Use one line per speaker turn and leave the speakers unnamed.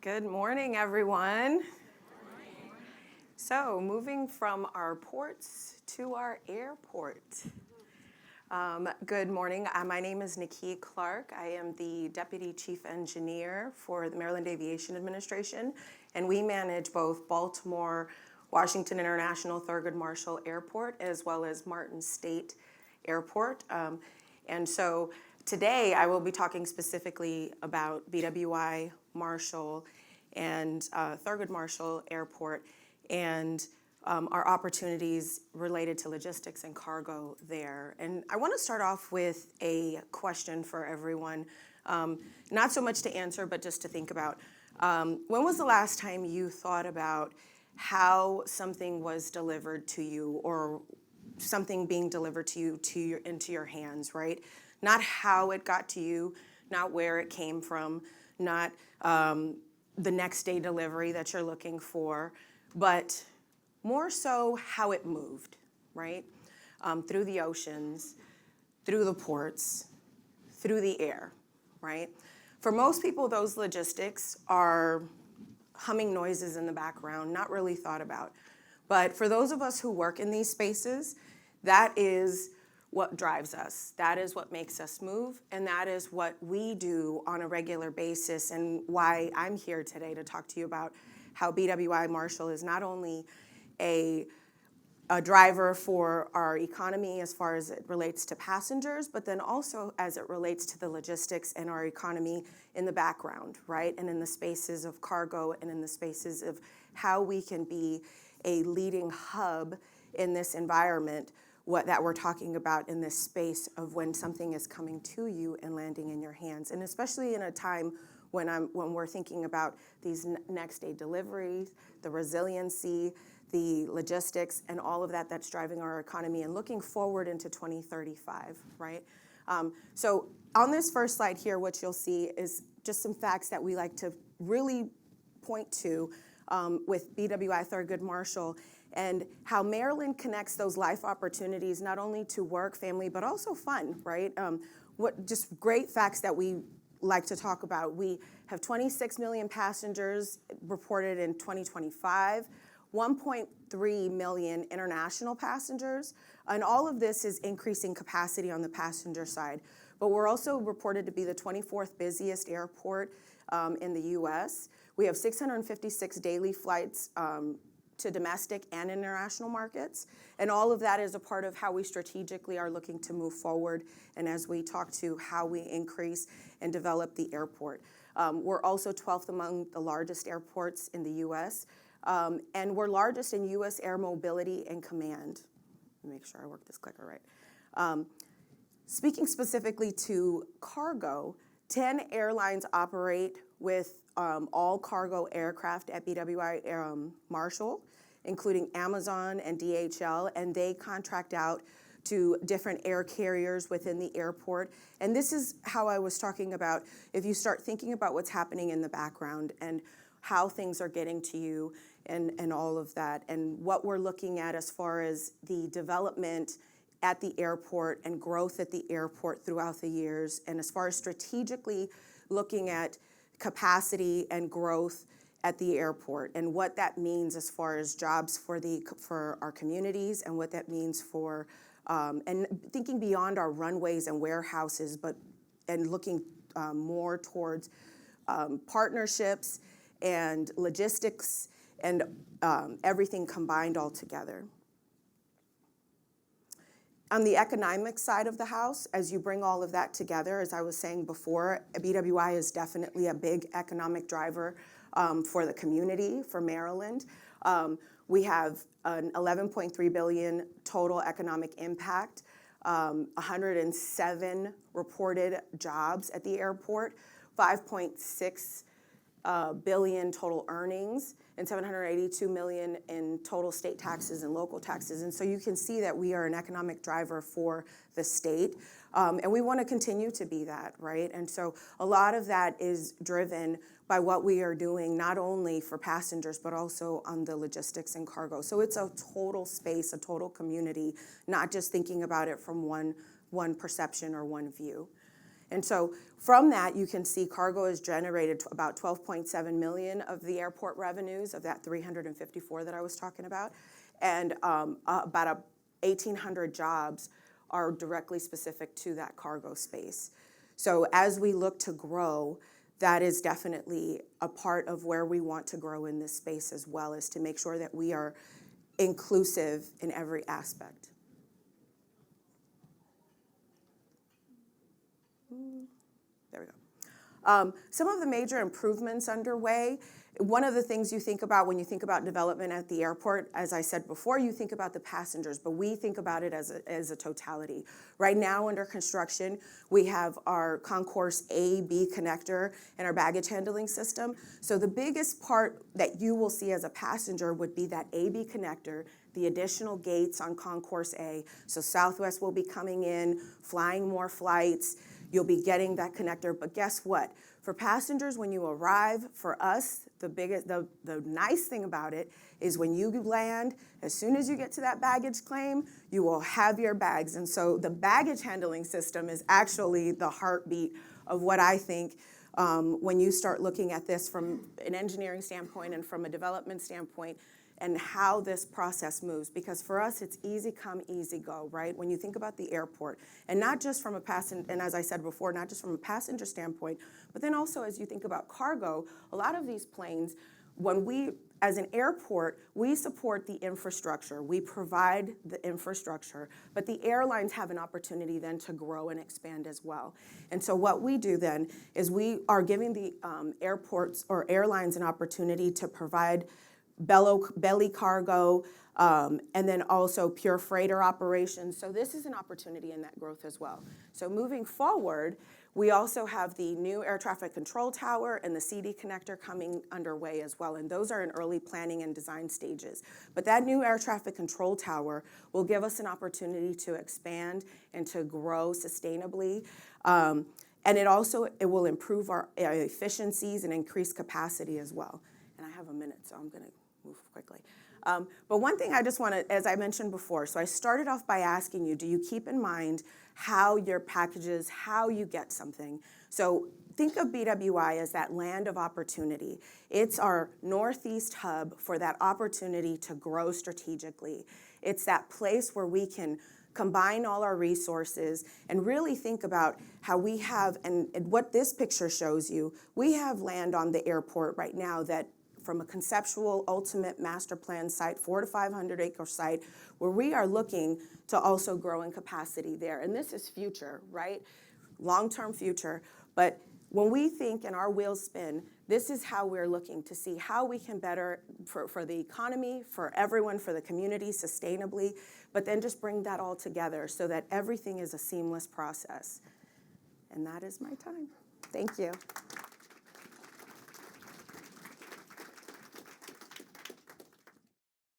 Good morning, everyone. So, moving from our ports to our airport. Good morning. My name is Niqui Clark. I am the Deputy Chief Engineer for the Maryland Aviation Administration, and we manage both Baltimore, Washington International Thurgood Marshall Airport, as well as Martin State Airport. And so today I will be talking specifically about BWI, Marshall, and Thurgood Marshall Airport, and our opportunities related to logistics and cargo there. And I want to start off with a question for everyone, not so much to answer, but just to think about. When was the last time you thought about how something was delivered to you, or something being delivered to you into your hands, right? Not how it got to you, not where it came from, not the next day delivery that you're looking for, but more so how it moved, right? Through the oceans, through the ports, through the air, right? For most people, those logistics are humming noises in the background, not really thought about. But for those of us who work in these spaces, that is what drives us. That is what makes us move, and that is what we do on a regular basis, and why I'm here today to talk to you about how BWI Marshall is not only a driver for our economy as far as it relates to passengers, but then also as it relates to the logistics and our economy in the background, right? And in the spaces of cargo, and in the spaces of how we can be a leading hub in this environment, that we're talking about in this space of when something is coming to you and landing in your hands. And especially in a time when we're thinking about these next day deliveries, the resiliency, the logistics, and all of that that's driving our economy, and looking forward into 2035, right? So on this first slide here, what you'll see is just some facts that we like to really point to with BWI Thurgood Marshall, and how Maryland connects those life opportunities not only to work, family, but also fun, right? What just great facts that we like to talk about. We have 26 million passengers reported in 2025, 1.3 million international passengers, and all of this is increasing capacity on the passenger side. But we're also reported to be the 24th busiest airport in the U.S. We have 656 daily flights to domestic and international markets. And all of that is a part of how we strategically are looking to move forward, and as we talk to how we increase and develop the airport. We're also 12th among the largest airports in the U.S., and we're largest in U.S. air mobility and command. Let me make sure I work this clicker right. Speaking specifically to cargo, 10 airlines operate with all cargo aircraft at BWI Marshall, including Amazon and DHL, and they contract out to different air carriers within the airport. And this is how I was talking about, if you start thinking about what's happening in the background and how things are getting to you, and all of that, and what we're looking at as far as the development at the airport and growth at the airport throughout the years, and as far as strategically looking at capacity and growth at the airport, and what that means as far as jobs for our communities, and what that means for and thinking beyond our runways and warehouses, and looking more towards partnerships and logistics and everything combined all together. On the economic side of the house, as you bring all of that together, as I was saying before, BWI is definitely a big economic driver for the community, for Maryland. We have an $11.3 billion total economic impact, 107 reported jobs at the airport, 5.6 billion total earnings, and $782 million in total state taxes and local taxes. And so you can see that we are an economic driver for the state, and we want to continue to be that, right? And so a lot of that is driven by what we are doing, not only for passengers, but also on the logistics and cargo. So it's a total space, a total community, not just thinking about it from one perception or one view. And so from that, you can see cargo has generated about 12.7 million of the airport revenues of that 354 that I was talking about. And about 1,800 jobs are directly specific to that cargo space. So as we look to grow, that is definitely a part of where we want to grow in this space as well, is to make sure that we are inclusive in every aspect. There we go. Some of the major improvements underway. One of the things you think about when you think about development at the airport, as I said before, you think about the passengers, but we think about it as a totality. Right now under construction, we have our concourse A-B connector and our baggage handling system. So the biggest part that you will see as a passenger would be that A-B connector, the additional gates on concourse A. So Southwest will be coming in, flying more flights. You'll be getting that connector, but guess what? For passengers, when you arrive, for us, the nice thing about it is when you land, as soon as you get to that baggage claim, you will have your bags. And so the baggage handling system is actually the heartbeat of what I think when you start looking at this from an engineering standpoint and from a development standpoint, and how this process moves. Because for us, it's easy come, easy go, right? When you think about the airport, and not just from a passenger, and as I said before, not just from a passenger standpoint, but then also as you think about cargo, a lot of these planes, when we, as an airport, we support the infrastructure. We provide the infrastructure, but the airlines have an opportunity then to grow and expand as well. And so what we do then is we are giving the airports or airlines an opportunity to provide belly cargo, and then also pure freighter operations. So this is an opportunity in that growth as well. So moving forward, we also have the new air traffic control tower and the CD connector coming underway as well. And those are in early planning and design stages. But that new air traffic control tower will give us an opportunity to expand and to grow sustainably. And it will improve our efficiencies and increase capacity as well. And I have a minute, so I'm gonna move quickly. But one thing I just want to, as I mentioned before, so I started off by asking you, do you keep in mind how your packages, how you get something? So think of BWI as that land of opportunity. It's our Northeast hub for that opportunity to grow strategically. It's that place where we can combine all our resources and really think about how we have, and what this picture shows you, we have land on the airport right now that from a conceptual ultimate master plan site, 400 to 500 acre site, where we are looking to also grow in capacity there. And this is future, right? Long-term future. But when we think and our wheels spin, this is how we're looking to see how we can better for the economy, for everyone, for the community, sustainably, but then just bring that all together so that everything is a seamless process. And that is my time. Thank you.